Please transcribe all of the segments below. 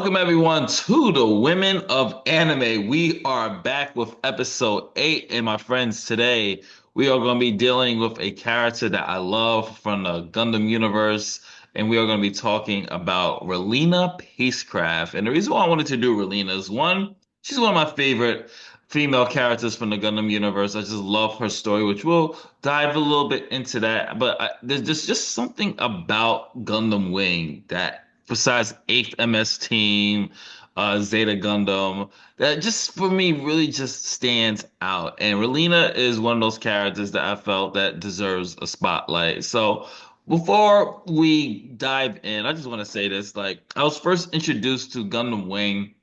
Welcome everyone to the Women of Anime. We are back with episode 8, and my friends, today we are going to be dealing with a character that I love from the Gundam universe, and we are going to be talking about Relena Peacecraft. And the reason why I wanted to do Relena is one, she's one of my favorite female characters from the Gundam universe. I just love her story, which we'll dive a little bit into that. But there's just something about Gundam Wing that besides 8th MS Team, Zeta Gundam, that just for me really just stands out. And Relena is one of those characters that I felt that deserves a spotlight. So before we dive in, I just want to say this. Like, I was first introduced to Gundam Wing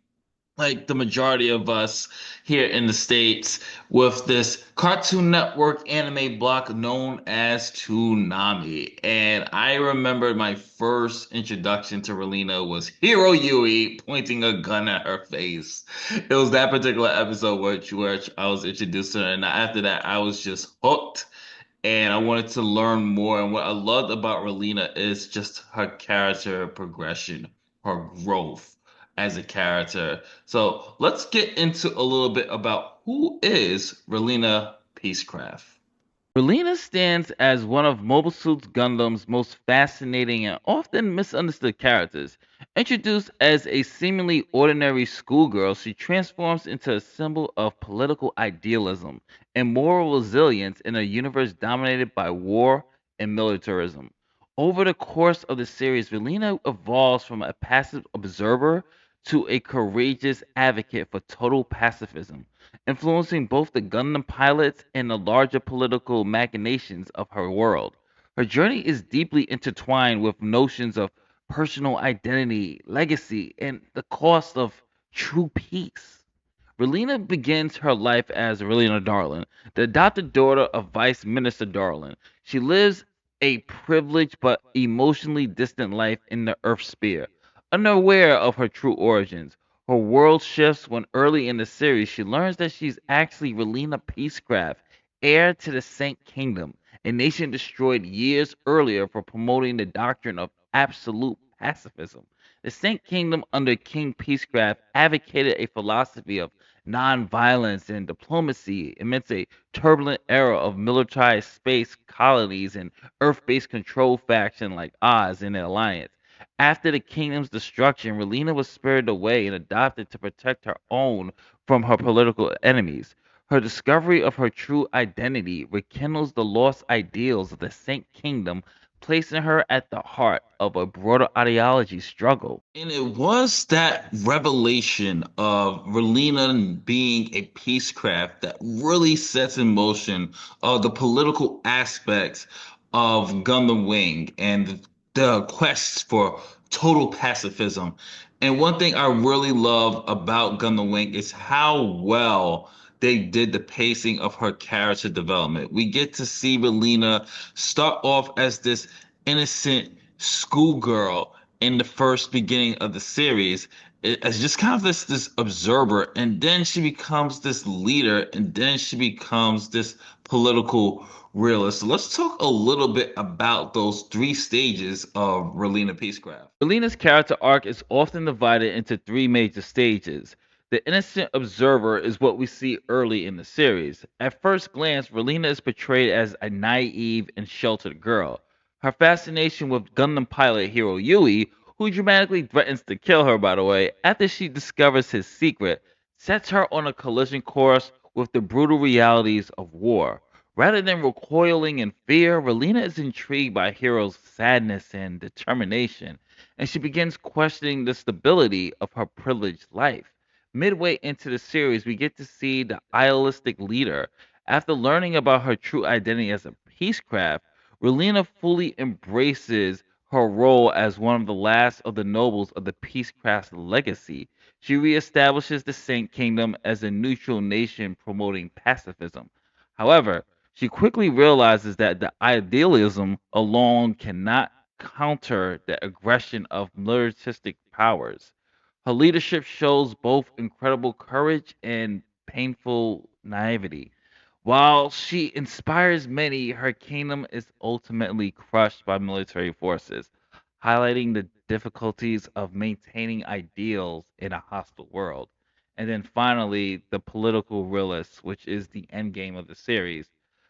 like the majority of us here in the States with this Cartoon Network anime block known as Toonami. And I remember my first introduction to Relena was Hiro Yui pointing a gun at her face. It was that particular episode where I was introduced to her, and after that, I was just hooked. And I wanted to learn more. And what I loved about Relena is just her character progression, her growth as a character. So let's get into a little bit about who is Relena Peacecraft. Relena stands as one of Mobile Suit Gundam's most fascinating and often misunderstood characters. Introduced as a seemingly ordinary schoolgirl, she transforms into a symbol of political idealism and moral resilience in a universe dominated by war and militarism. Over the course of the series, Relena evolves from a passive observer to a courageous advocate for total pacifism, influencing both the Gundam pilots and the larger political machinations of her world. Her journey is deeply intertwined with notions of personal identity, legacy, and the cost of true peace. Relena begins her life as Relena Darlin, the adopted daughter of Vice Minister Darlin. She lives a privileged but emotionally distant life in the Earth sphere, unaware of her true origins. Her world shifts when early in the series she learns that she's actually Relena Peacecraft, heir to the Saint Kingdom, a nation destroyed years earlier for promoting the doctrine of absolute pacifism. The Saint Kingdom under King Peacecraft advocated a philosophy of nonviolence and diplomacy amidst a turbulent era of militarized space colonies and Earth-based control faction like Oz and the Alliance. After the kingdom's destruction, Relena was spirited away and adopted to protect her own from her political enemies. Her discovery of her true identity rekindles the lost ideals of the Saint Kingdom, placing her at the heart of a broader ideology struggle. And it was that revelation of Relena being a peacecraft that really sets in motion the political aspects of Gundam Wing and the quest for total pacifism. And one thing I really love about Gundam Wing is how well they did the pacing of her character development. We get to see Relena start off as this innocent schoolgirl in the first beginning of the series as just kind of this observer, and then she becomes this leader, and then she becomes this political realist. So let's talk a little bit about those three stages of Relena Peacecraft. Selena's character arc is often divided into three major stages. The innocent observer is what we see early in the series. At first glance, Relena is portrayed as a naive and sheltered girl. Her fascination with Gundam pilot hero Yui, who dramatically threatens to kill her, by the way, after she discovers his secret, sets her on a collision course with the brutal realities of war. Rather than recoiling in fear, Relena is intrigued by Hero's sadness and determination, and she begins questioning the stability of her privileged life. Midway into the series, we get to see the idealistic leader. After learning about her true identity as a peacecraft, Relena fully embraces her role as one of the last of the nobles of the peacecraft's legacy. She reestablishes the Saint Kingdom as a neutral nation promoting pacifism. However, she quickly realizes that the idealism alone cannot counter the aggression of militaristic powers. Her leadership shows both incredible courage and painful naivety. While she inspires many, her kingdom is ultimately crushed by military forces, highlighting the difficulties of maintaining ideals in a hostile world. And then finally, the political realist, which is the end game of the series.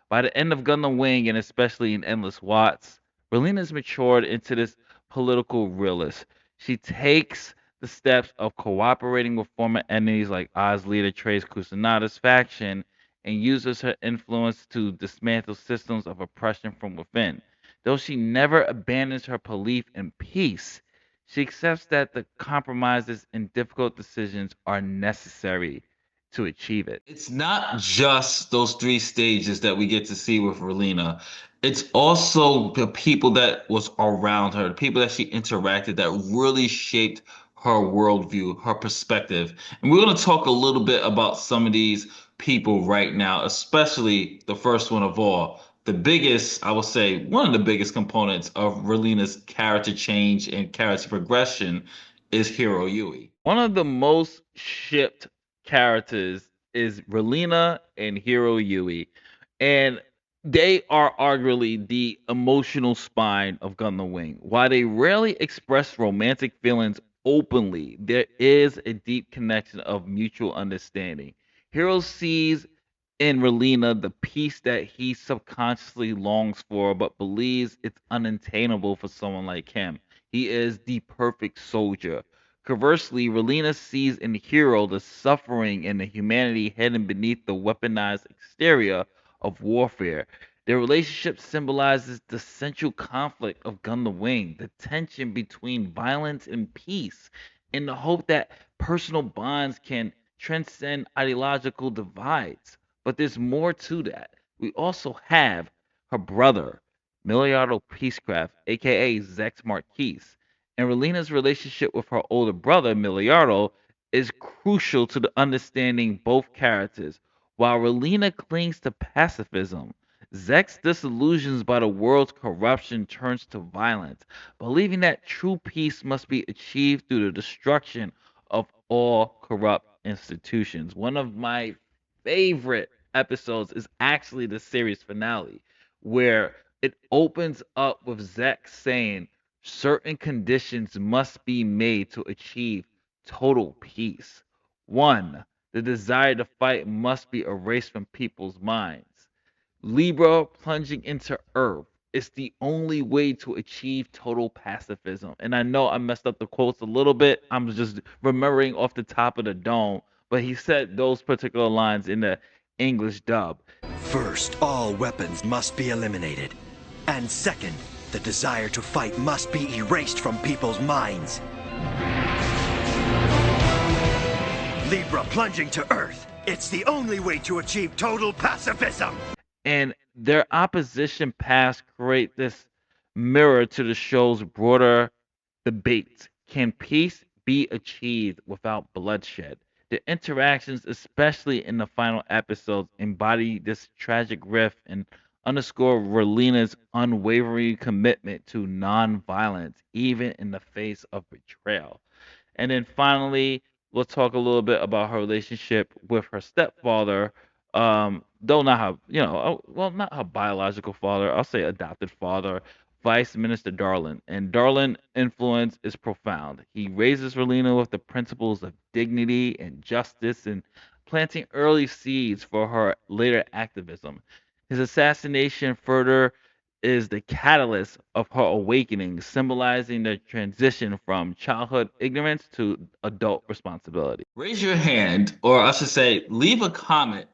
By the end of Gundam Wing, and especially in Endless Watts, Relina's matured into this political realist. She takes the steps of cooperating with former enemies like Oz leader Trace Kusanada's faction and uses her influence to dismantle systems of oppression from within. Though she never abandons her belief in peace, she accepts that the compromises and difficult decisions are necessary to achieve it. It's not just those three stages that we get to see with Relena. It's also the people that was around her, the people that she interacted that really shaped her worldview, her perspective. And we're going to talk a little bit about some of these people right now, especially the first one of all. The biggest, I will say, one of the biggest components of Relena's character change and character progression is Hiro Yui. One of the most shipped characters is Relena and Hiro Yui, and they are arguably the emotional spine of Gundam Wing. While they rarely express romantic feelings openly, there is a deep connection of mutual understanding. Hiro sees in Relena the peace that he subconsciously longs for, but believes it's unattainable for someone like him. He is the perfect soldier. Conversely, Relena sees in Hero the suffering and the humanity hidden beneath the weaponized exterior of warfare. Their relationship symbolizes the central conflict of Gundam Wing, the tension between violence and peace, and the hope that personal bonds can transcend ideological divides. But there's more to that. We also have her brother, Miliardo Peacecraft, aka Zex Marquise. And Relena's relationship with her older brother, Miliardo, is crucial to the understanding both characters. While Relena clings to pacifism, Zex, disillusioned by the world's corruption, turns to violence, believing that true peace must be achieved through the destruction of all corrupt institutions. One of my favorite episodes is actually the series finale, where it opens up with Zack saying certain conditions must be made to achieve total peace. One, the desire to fight must be erased from people's minds. Libra plunging into Earth is the only way to achieve total pacifism. And I know I messed up the quotes a little bit. I'm just remembering off the top of the dome. But he said those particular lines in the English dub. First, all weapons must be eliminated. And second, the desire to fight must be erased from people's minds. Libra plunging to Earth. It's the only way to achieve total pacifism. And their opposition paths create this mirror to the show's broader debates. Can peace be achieved without bloodshed? The interactions, especially in the final episodes, embody this tragic rift and underscore Relena's unwavering commitment to non-violence, even in the face of betrayal. And then finally, we'll talk a little bit about her relationship with her stepfather. Though not her, well, not her biological father. I'll say adopted father, Vice Minister Darlin. And Darlin' influence is profound. He raises Relena with the principles of dignity and justice and planting early seeds for her later activism. His assassination further is the catalyst of her awakening, symbolizing the transition from childhood ignorance to adult responsibility. Raise your hand, or I should say, leave a comment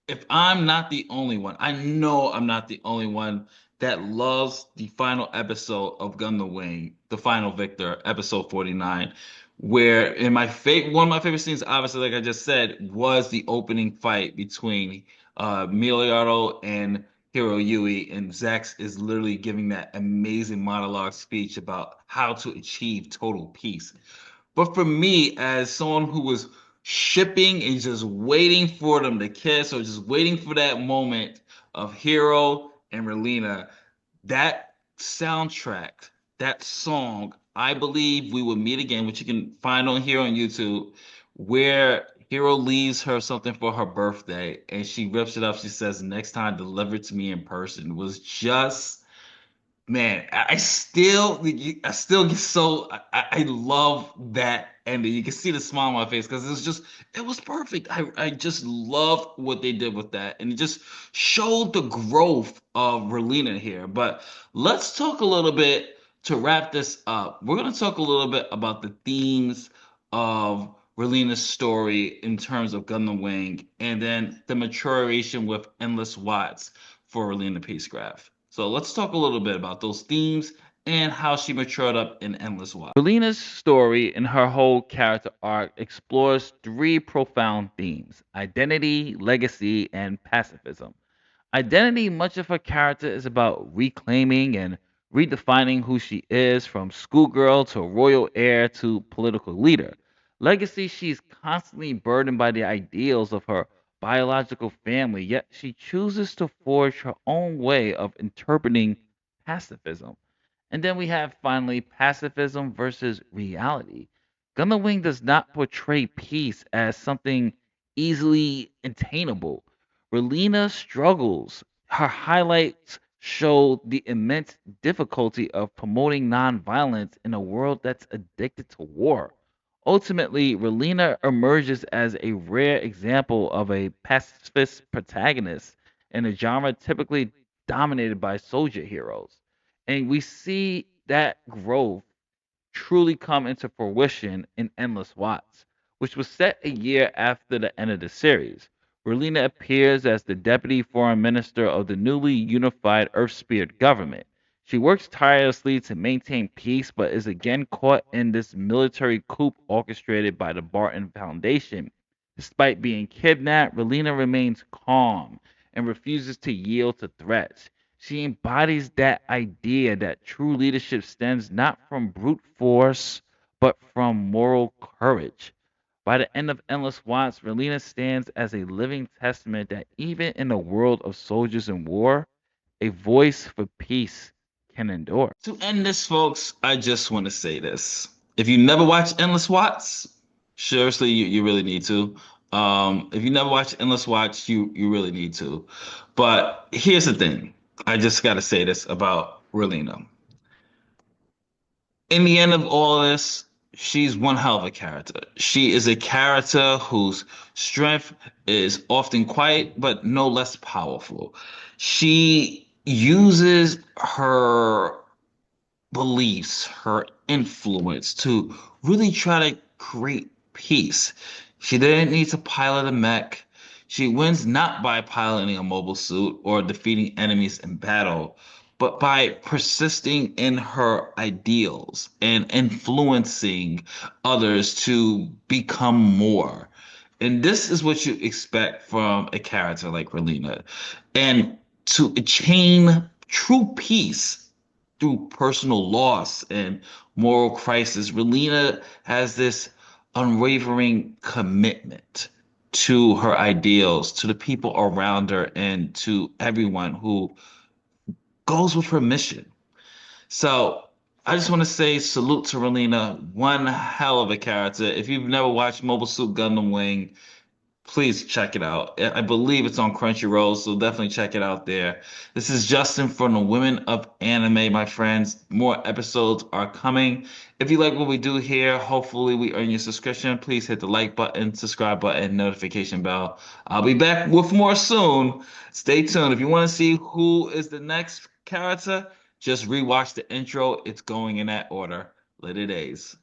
if I'm not the only one. I know I'm not the only one that loves the final episode of Gundam Wing, the final victor, episode 49, where in my favorite one of my favorite scenes, obviously, like I just said, was the opening fight between Miliardo and Hiro Yui, and Zax is literally giving that amazing monologue speech about how to achieve total peace. But for me, as someone who was shipping and just waiting for them to kiss or just waiting for that moment of Hero and Relena, that soundtrack, that song, I believe we will meet again, which you can find on here on YouTube, where Hero leaves her something for her birthday and she rips it up. She says, "Next time, deliver it to me in person," was just Man, I still get so I love that ending. You can see the smile on my face because it was perfect. I just loved what they did with that, and it just showed the growth of Relena here. But let's talk a little bit to wrap this up. We're gonna talk a little bit about the themes of Relena's story in terms of Gundam Wing, and then the maturation with Endless Watts for Relena Peacecraft. So let's talk a little bit about those themes and how she matured up in Endless Watts. Relina's story and her whole character arc explores three profound themes: identity, legacy, and pacifism. Identity, much of her character is about reclaiming and redefining who she is, from schoolgirl to royal heir to political leader. Legacy, she's constantly burdened by the ideals of her biological family, yet she chooses to forge her own way of interpreting pacifism. And then we have finally pacifism versus reality. Gundam Wing does not portray peace as something easily attainable. Relena struggles. Her highlights show the immense difficulty of promoting nonviolence in a world that's addicted to war. Ultimately, Relena emerges as a rare example of a pacifist protagonist in a genre typically dominated by soldier heroes. And we see that growth truly come into fruition in Endless Watts, which was set a year after the end of the series. Relena appears as the deputy foreign minister of the newly unified Earthspear government. She works tirelessly to maintain peace, but is again caught in this military coup orchestrated by the Barton Foundation. Despite being kidnapped, Relena remains calm and refuses to yield to threats. She embodies that idea that true leadership stems not from brute force, but from moral courage. By the end of Endless Watts, Relena stands as a living testament that even in a world of soldiers and war, a voice for peace can endure. To end this, folks, I just want to say this. If you never watched Endless Watts, seriously, you really need to. If you never watched Endless Watch, you really need to. But here's the thing. I just got to say this about Relena. In the end of all this, she's one hell of a character. She is a character whose strength is often quiet, but no less powerful. She uses her beliefs, her influence to really try to create peace. She didn't need to pilot a mech. She wins not by piloting a mobile suit or defeating enemies in battle, but by persisting in her ideals and influencing others to become more. And this is what you expect from a character like Relena. And to attain true peace through personal loss and moral crisis, Relena has this unwavering commitment to her ideals, to the people around her, and to everyone who goes with her mission. So I just want to say salute to Relena, one hell of a character. If you've never watched Mobile Suit Gundam Wing, please check it out. I believe it's on Crunchyroll, so definitely check it out there. This is Justin from the Women of Anime, my friends. More episodes are coming. If you like what we do here, hopefully we earn your subscription. Please hit the like button, subscribe button, notification bell. I'll be back with more soon. Stay tuned. If you want to see who is the next character, just rewatch the intro. It's going in that order. Later days.